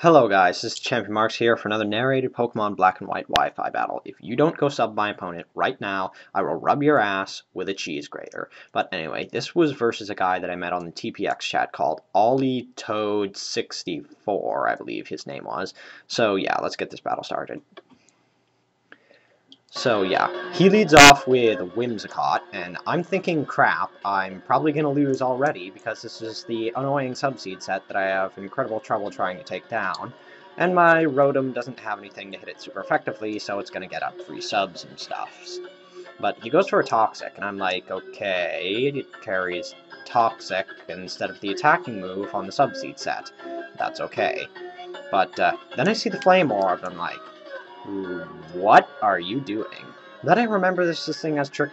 Hello guys, this is Champion Marks here for another narrated Pokemon Black and White Wi-Fi battle. If you don't go sub my opponent right now, I will rub your ass with a cheese grater. But anyway, this was versus a guy that I met on the TPX chat called OllieToed64, I believe his name was. So yeah, let's get this battle started. So yeah, he leads off with Whimsicott, and I'm thinking crap, I'm probably going to lose already because this is the annoying Subseed set that I have incredible trouble trying to take down, and my Rotom doesn't have anything to hit it super effectively, so it's going to get up free subs and stuff. But he goes for a Toxic, and I'm like, okay, it carries Toxic instead of the attacking move on the Subseed set. That's okay. But then I see the Flame Orb, and I'm like, what are you doing? Then I remember this thing has trick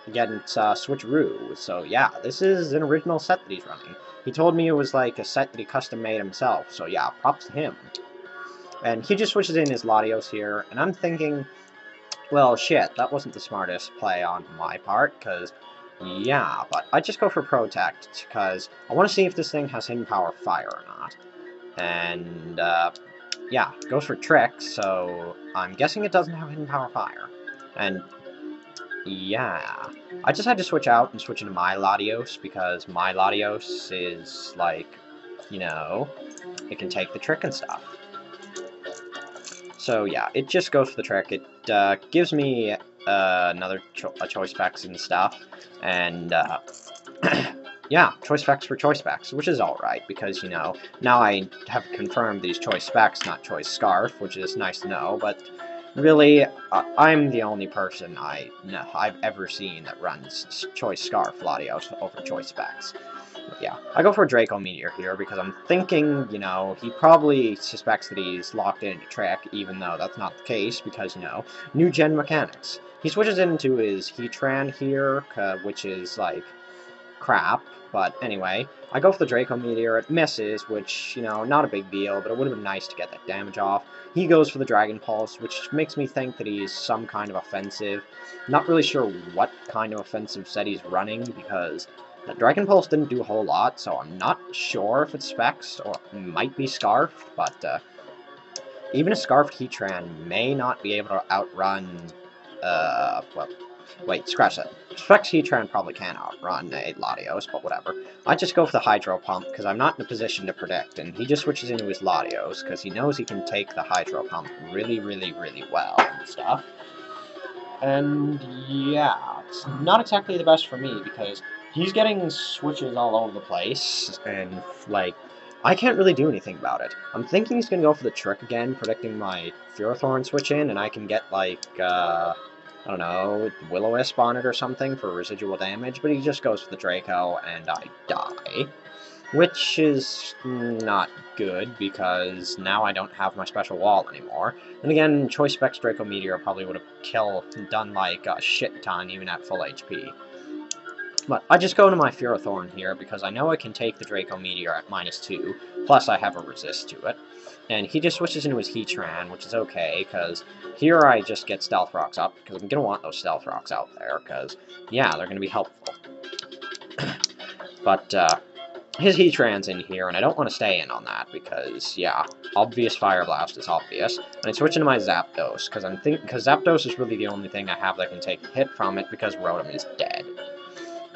against Switcheroo, so yeah, this is an original set that he's running. He told me it was like a set that he custom made himself, so yeah, props to him. And he just switches in his Latios here, and I'm thinking, well, shit, that wasn't the smartest play on my part, because, yeah, but I just go for Protect, because I want to see if this thing has Hidden Power Fire or not. And, yeah, goes for Trick, so I'm guessing it doesn't have Hidden Power Fire. And, yeah, I just had to switch out and switch into my Latios, because my Latios is, like, you know, it can take the Trick and stuff. So, yeah, it just goes for the Trick. It gives me another Choice Specs and stuff, and, yeah, Choice Specs for Choice Specs, which is alright, because, you know, now I have confirmed these Choice Specs, not Choice Scarf, which is nice to know, but really, I'm the only person I've ever seen that runs Choice Scarf Latios over Choice Specs. But yeah, I go for a Draco Meteor here, because I'm thinking, you know, he probably suspects that he's locked into Trick, even though that's not the case, because, you know, new gen mechanics. He switches into his Heatran here, which is, like, crap, but anyway, I go for the Draco Meteor, it misses, which, you know, not a big deal, but it would have been nice to get that damage off. He goes for the Dragon Pulse, which makes me think that he's some kind of offensive. Not really sure what kind of offensive set he's running, because the Dragon Pulse didn't do a whole lot, so I'm not sure if it's Specs, or it might be Scarfed, but, even a Scarfed Heatran may not be able to outrun, well, wait, scratch that. Specs Heatran probably can outrun a Latios, but whatever. I just go for the Hydro Pump, because I'm not in a position to predict, and he just switches into his Latios, because he knows he can take the Hydro Pump really, really, really well and stuff. And yeah, it's not exactly the best for me, because he's getting switches all over the place, and, like, I can't really do anything about it. I'm thinking he's going to go for the Trick again, predicting my Ferrothorn switch in, and I can get, like, I don't know, Will-O-Wisp on it or something for residual damage, but he just goes for the Draco, and I die. Which is not good, because now I don't have my special wall anymore. And again, Choice Specs Draco Meteor probably would have done like a shit ton, even at full HP. But I just go to my Ferrothorn here, because I know I can take the Draco Meteor at -2, plus I have a resist to it. And he just switches into his Heatran, which is okay, because here I just get Stealth Rocks up, because I'm going to want those Stealth Rocks out there, because, yeah, they're going to be helpful. But, his Heatran's in here, and I don't want to stay in on that, because, yeah, obvious Fire Blast is obvious. And I switch into my Zapdos, because Zapdos is really the only thing I have that can take the hit from it, because Rotom is dead.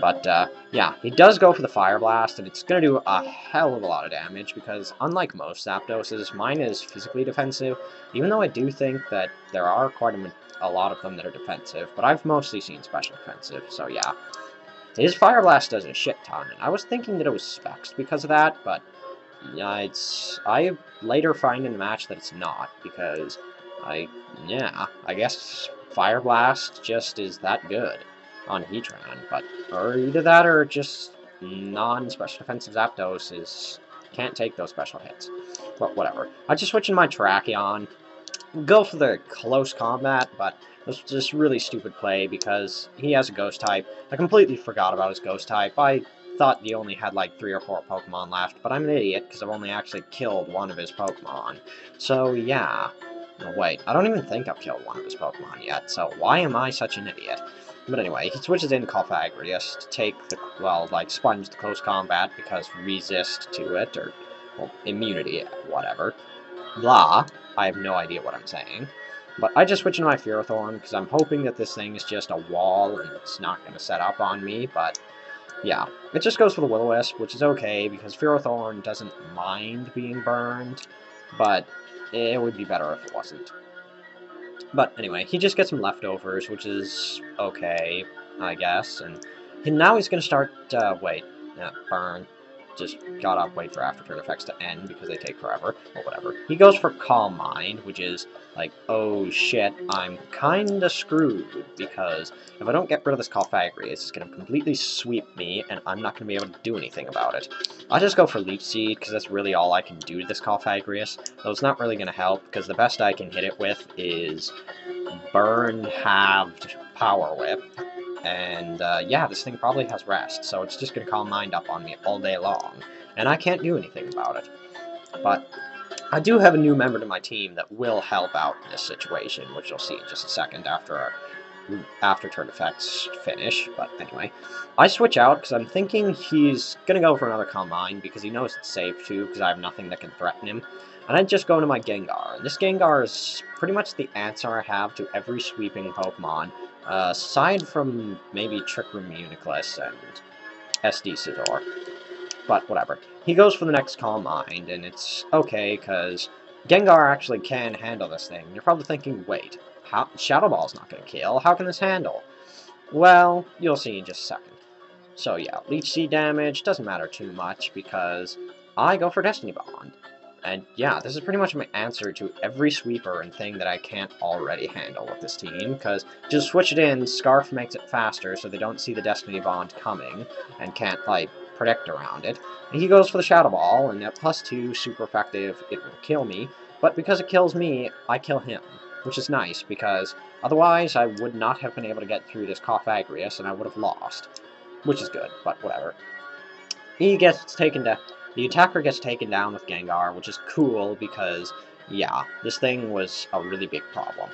But, yeah, he does go for the Fire Blast, and it's going to do a hell of a lot of damage, because unlike most Zapdoses, mine is physically defensive, even though I do think that there are quite a lot of them that are defensive, but I've mostly seen special defensive, so yeah. His Fire Blast does a shit ton, and I was thinking that it was Specs because of that, but yeah, I later find in the match that it's not, because I guess Fire Blast just is that good on Heatran, but, or either that or just non-special defensive Zapdos can't take those special hits. But whatever. I just switch in my Terrakion, go for the close combat, but it's just really stupid play because he has a Ghost type. I completely forgot about his Ghost type. I thought he only had like 3 or 4 Pokemon left, but I'm an idiot because I've only actually killed one of his Pokemon. So yeah. No, wait, I don't even think I've killed one of his Pokemon yet, so why am I such an idiot? But anyway, he switches in Cofagrius to take the, well, like, sponge the close combat because resist to it, or, well, immunity, whatever. blah. I have no idea what I'm saying. But I just switch into my Ferrothorn because I'm hoping that this thing is just a wall and it's not going to set up on me, but yeah. It just goes for the Will-O-Wisp, which is okay because Ferrothorn doesn't mind being burned, but it would be better if it wasn't. But anyway, he just gets some leftovers, which is okay, I guess, and now he's going to start, wait, burn. Just got up, wait for after turn effects to end because they take forever, or whatever. He goes for Calm Mind, which is like, oh shit, I'm kinda screwed, because if I don't get rid of this Cofagrius, it's gonna completely sweep me, and I'm not gonna be able to do anything about it. I'll just go for Leech Seed, because that's really all I can do to this Cofagrius, though it's not really gonna help, because the best I can hit it with is Burn Halved Power Whip. And, yeah, this thing probably has rest, so it's just gonna Calm Mind up on me all day long, and I can't do anything about it. But I do have a new member to my team that will help out in this situation, which you'll see in just a second after our after-turn effects finish. But anyway, I switch out because I'm thinking he's gonna go for another Calm Mind because he knows it's safe too, because I have nothing that can threaten him. And I just go into my Gengar, and this Gengar is pretty much the answer I have to every sweeping Pokemon, aside from maybe Trick Room Uniclus and SD Sidor. But whatever. He goes for the next Calm Mind, and it's okay, because Gengar actually can handle this thing. You're probably thinking, wait, Shadow Ball's not going to kill, how can this handle? Well, you'll see in just a second. So yeah, Leech Seed damage doesn't matter too much, because I go for Destiny Bond. And yeah, this is pretty much my answer to every sweeper and thing that I can't already handle with this team, because just switch it in, Scarf makes it faster so they don't see the Destiny Bond coming, and can't, like, predict around it. And he goes for the Shadow Ball, and at +2, super effective, it will kill me, but because it kills me, I kill him, which is nice, because otherwise I would not have been able to get through this Cofagrius, and I would have lost, which is good, but whatever. He gets taken down. The attacker gets taken down with Gengar, which is cool because, yeah, this thing was a really big problem.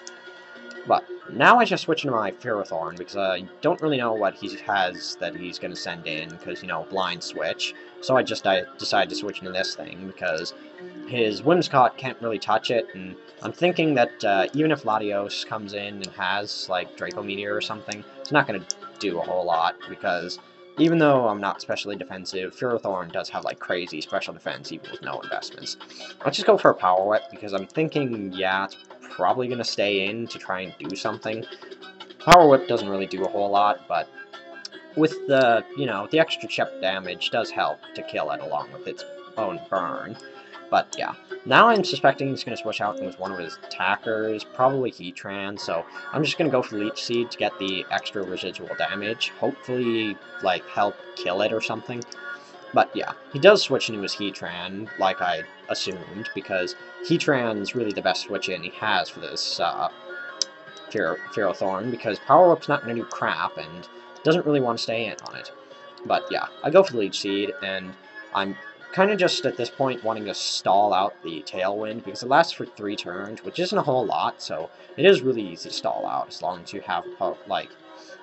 But now I just switch into my Ferrothorn because I don't really know what he has that he's going to send in because, you know, blind switch. So I decide to switch into this thing because his Whimsicott can't really touch it, and I'm thinking that even if Latios comes in and has, like, Draco Meteor or something, it's not going to do a whole lot because even though I'm not specially defensive, Ferrothorn does have, like, crazy special defense even with no investments. I'll just go for a Power Whip because I'm thinking, yeah, it's probably going to stay in to try and do something. Power Whip doesn't really do a whole lot, but with the, you know, the extra chip damage does help to kill it along with its own burn. But yeah, now I'm suspecting he's going to switch out with one of his attackers, probably Heatran, so I'm just going to go for Leech Seed to get the extra residual damage, hopefully, like, help kill it or something. But yeah, he does switch into his Heatran, like I assumed, because Heatran's really the best switch-in he has for this Ferrothorn, because Power Whip's not going to do crap, and doesn't really want to stay in on it. But yeah, I go for the Leech Seed, and I'm kind of just, at this point, wanting to stall out the Tailwind, because it lasts for 3 turns, which isn't a whole lot, so it is really easy to stall out, as long as you have, like,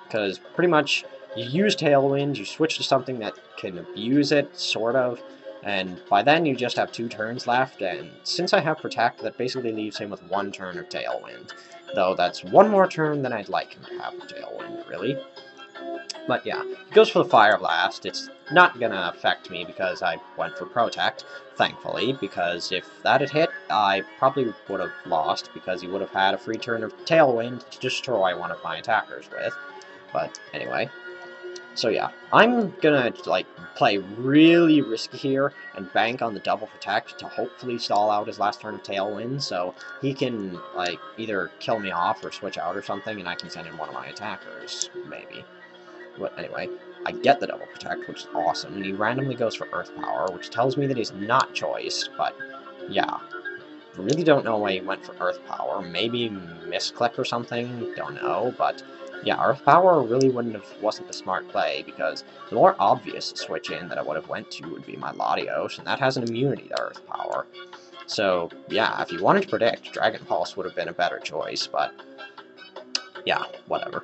because pretty much you use Tailwind, you switch to something that can abuse it, sort of, and by then you just have 2 turns left, and since I have Protect, that basically leaves him with 1 turn of Tailwind. Though that's 1 more turn than I'd like him to have with Tailwind, really. But yeah, he goes for the Fire Blast. It's not gonna affect me because I went for Protect, thankfully, because if that had hit, I probably would have lost, because he would have had a free turn of Tailwind to destroy one of my attackers with. But anyway. So yeah, I'm gonna, like, play really risky here and bank on the double Protect to hopefully stall out his last turn of Tailwind, so he can, like, either kill me off or switch out or something, and I can send in one of my attackers, maybe. But anyway, I get the double Protect, which is awesome, and he randomly goes for Earth Power, which tells me that he's not choiced, but yeah. Really don't know why he went for Earth Power. Maybe misclick or something, don't know, but yeah, Earth Power really wasn't the smart play, because the more obvious switch in that I would have went to would be my Latios, and that has an immunity to Earth Power. So yeah, if you wanted to predict, Dragon Pulse would have been a better choice, but yeah, whatever.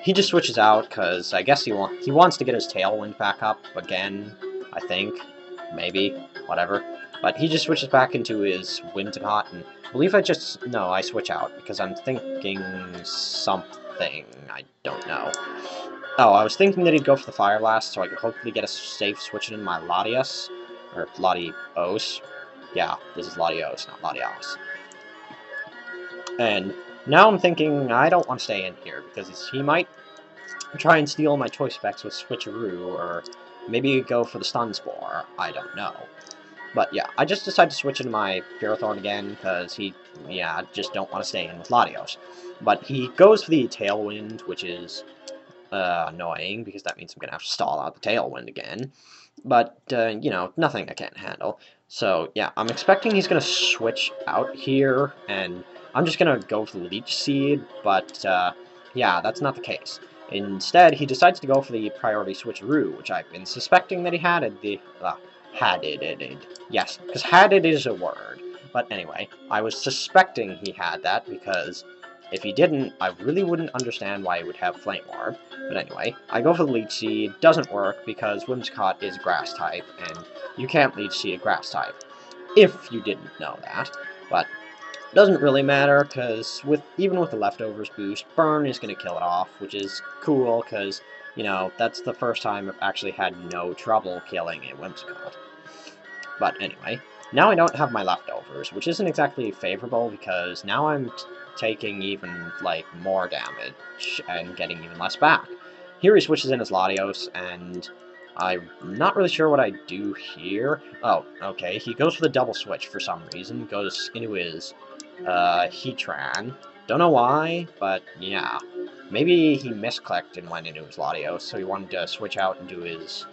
He just switches out, because I guess he wants to get his Tailwind back up again, I think. Maybe. Whatever. But he just switches back into his Whimsicott, and I believe no, I switch out, because I'm thinking something, I don't know. Oh, I was thinking that he'd go for the Fire Blast, so I could hopefully get a safe switch in my Latios, or Latios. Yeah, this is Latios, not Latios. And now I'm thinking I don't want to stay in here, because he might try and steal my choice specs with Switcheroo, or maybe go for the Stun Spore, I don't know. But yeah, I just decided to switch into my Ferrothorn again, because I just don't want to stay in with Latios. But he goes for the Tailwind, which is annoying, because that means I'm going to have to stall out the Tailwind again. But, you know, nothing I can't handle. So, yeah, I'm expecting he's going to switch out here, and I'm just going to go for the Leech Seed, but, yeah, that's not the case. Instead, he decides to go for the Priority Switcheroo, which I've been suspecting that he had yes, because had it is a word. But anyway, I was suspecting he had that, because if he didn't, I really wouldn't understand why he would have Flame Orb. But anyway, I go for the Leech Seed. Doesn't work, because Whimsicott is Grass type, and you can't Leech Seed a Grass type, if you didn't know that. But it doesn't really matter, because even with the Leftovers boost, Burn is going to kill it off, which is cool, because, you know, that's the first time I've actually had no trouble killing a Whimsicott. But anyway, now I don't have my Leftovers, which isn't exactly favorable, because now I'm taking even, like, more damage and getting even less back. Here he switches in his Latios, and I'm not really sure what I do here. Oh, okay, he goes for the double switch for some reason, goes into his Heatran. Don't know why, but yeah. Maybe he misclicked and went into his Latios, so he wanted to switch out and do his,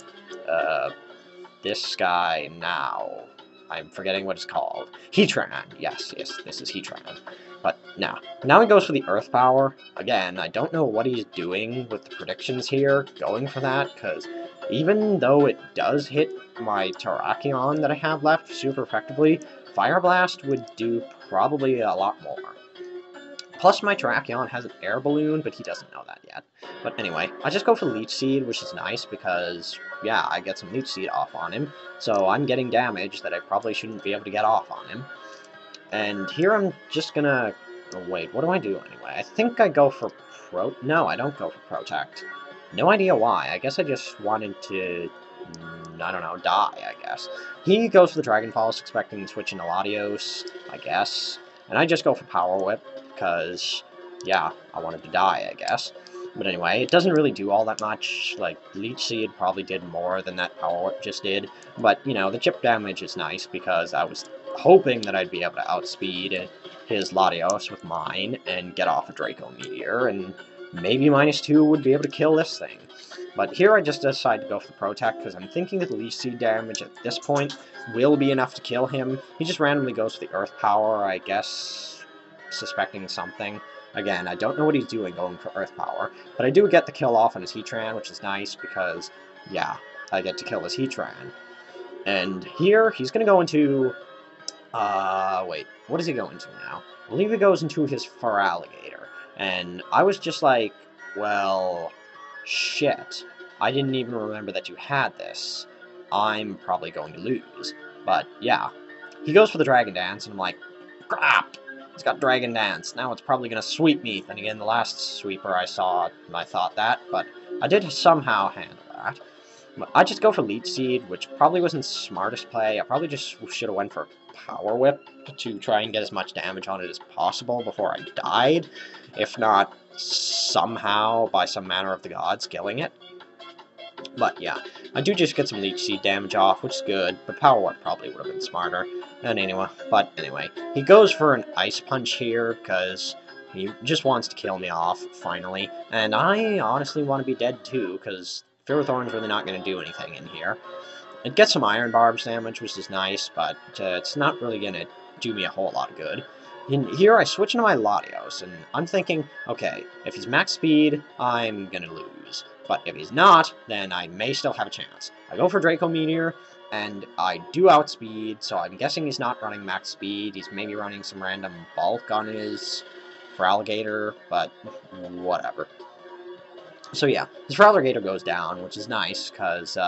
this guy now. I'm forgetting what it's called. Heatran. Yes, this is Heatran. But now he goes for the Earth Power. Again, I don't know what he's doing with the predictions here, going for that, because even though it does hit my Terrakion that I have left super effectively, Fire Blast would do probably a lot more. Plus, my Terrakion has an air balloon, but he doesn't know that yet. But anyway, I just go for Leech Seed, which is nice because, yeah, I get some Leech Seed off on him. So I'm getting damage that I probably shouldn't be able to get off on him. And here I'm just gonna... Oh, wait, what do I do anyway? I think I go for No, I don't go for Protect. No idea why. I guess I just wanted to... I don't know, die, I guess. He goes for the Dragon Pulse, expecting to switch into Latios, I guess. And I just go for Power Whip, because, yeah, I wanted to die, I guess. But anyway, it doesn't really do all that much. Like, Leech Seed probably did more than that Power Whip just did. But, you know, the chip damage is nice, because I was hoping that I'd be able to outspeed his Latios with mine and get off a Draco Meteor, and maybe -2 would be able to kill this thing. But here I just decide to go for the Protect, because I'm thinking that the Leech Seed damage at this point will be enough to kill him. He just randomly goes for the Earth Power, I guess, suspecting something. Again, I don't know what he's doing going for Earth Power, but I do get the kill off on his Heatran, which is nice, because, yeah, I get to kill his Heatran. And here, he's going to go into... wait, what does he go into now? I believe he goes into his Feraligatr. And I was just like, well... shit, I didn't even remember that you had this. I'm probably going to lose. But, yeah. He goes for the Dragon Dance, and I'm like, crap! He's got Dragon Dance. Now it's probably going to sweep me. Then again, the last sweeper I saw, I thought that, but I did somehow handle that. But I just go for Leech Seed, which probably wasn't the smartest play. I probably just should have went for Power Whip to try and get as much damage on it as possible before I died. If not, somehow, by some manner of the gods, killing it. But yeah, I do just get some Leech Seed damage off, which is good, but Power Whip probably would have been smarter. And anyway, he goes for an Ice Punch here, because he just wants to kill me off, finally. And I honestly want to be dead too, because Ferrothorn's really not going to do anything in here. It gets some Iron Barbs damage, which is nice, but it's not really going to do me a whole lot of good. Here I switch into my Latios, and I'm thinking, okay, if he's max speed, I'm gonna lose. But if he's not, then I may still have a chance. I go for Draco Meteor, and I do outspeed, so I'm guessing he's not running max speed. He's maybe running some random bulk on his Feraligatr, but whatever. So yeah, his Feraligatr goes down, which is nice, because,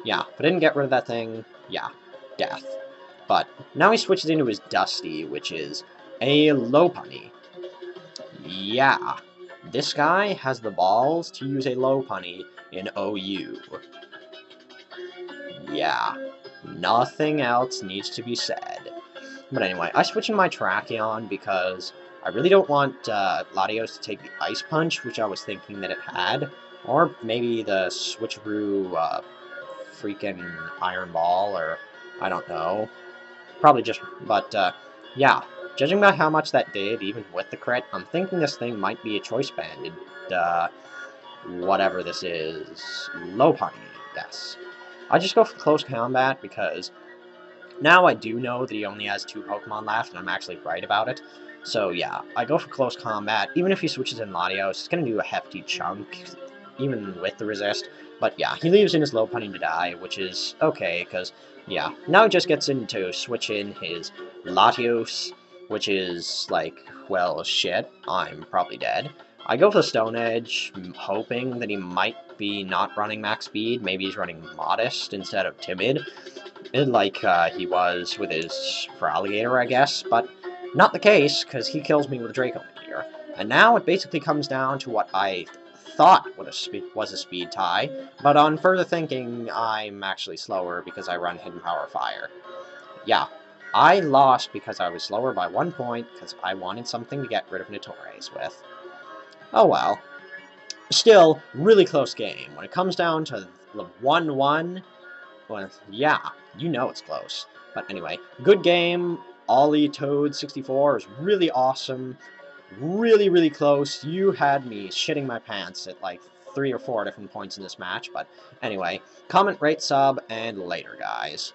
yeah, if I didn't get rid of that thing, yeah, death. But now he switches into his Dusty, which is a Lopunny. Yeah, this guy has the balls to use a Lopunny in OU. Yeah, nothing else needs to be said. But anyway, I switch in my Tracheon because I really don't want Latios to take the Ice Punch, which I was thinking that it had. Or maybe the Switcheroo freaking Iron Ball, or I don't know. Probably just, but yeah. Judging by how much that did, even with the crit, I'm thinking this thing might be a Choice Banded, whatever this is. Lopunny, yes. I just go for Close Combat because now I do know that he only has 2 Pokemon left, and I'm actually right about it. So yeah, I go for Close Combat. Even if he switches in Latios, it's going to do a hefty chunk, even with the resist. But yeah, he leaves in his Lopunny to die, which is okay, because, yeah, now he just gets in to switch in his Latios, which is, like, well, shit, I'm probably dead. I go for the Stone Edge, hoping that he might be not running max speed. Maybe he's running Modest instead of Timid, like he was with his Feraligatr, I guess, but not the case, because he kills me with a Draco Meteor. And now it basically comes down to what I thought was a speed tie, but on further thinking, I'm actually slower because I run Hidden Power Fire. Yeah, I lost because I was slower by 1 point, because I wanted something to get rid of Nitores with. Oh well. Still, really close game. When it comes down to the 1-1, well, yeah, you know it's close. But anyway, good game. OllieToed64 is really awesome. Really, really close. You had me shitting my pants at like 3 or 4 different points in this match. But anyway, comment, rate, sub, and later, guys.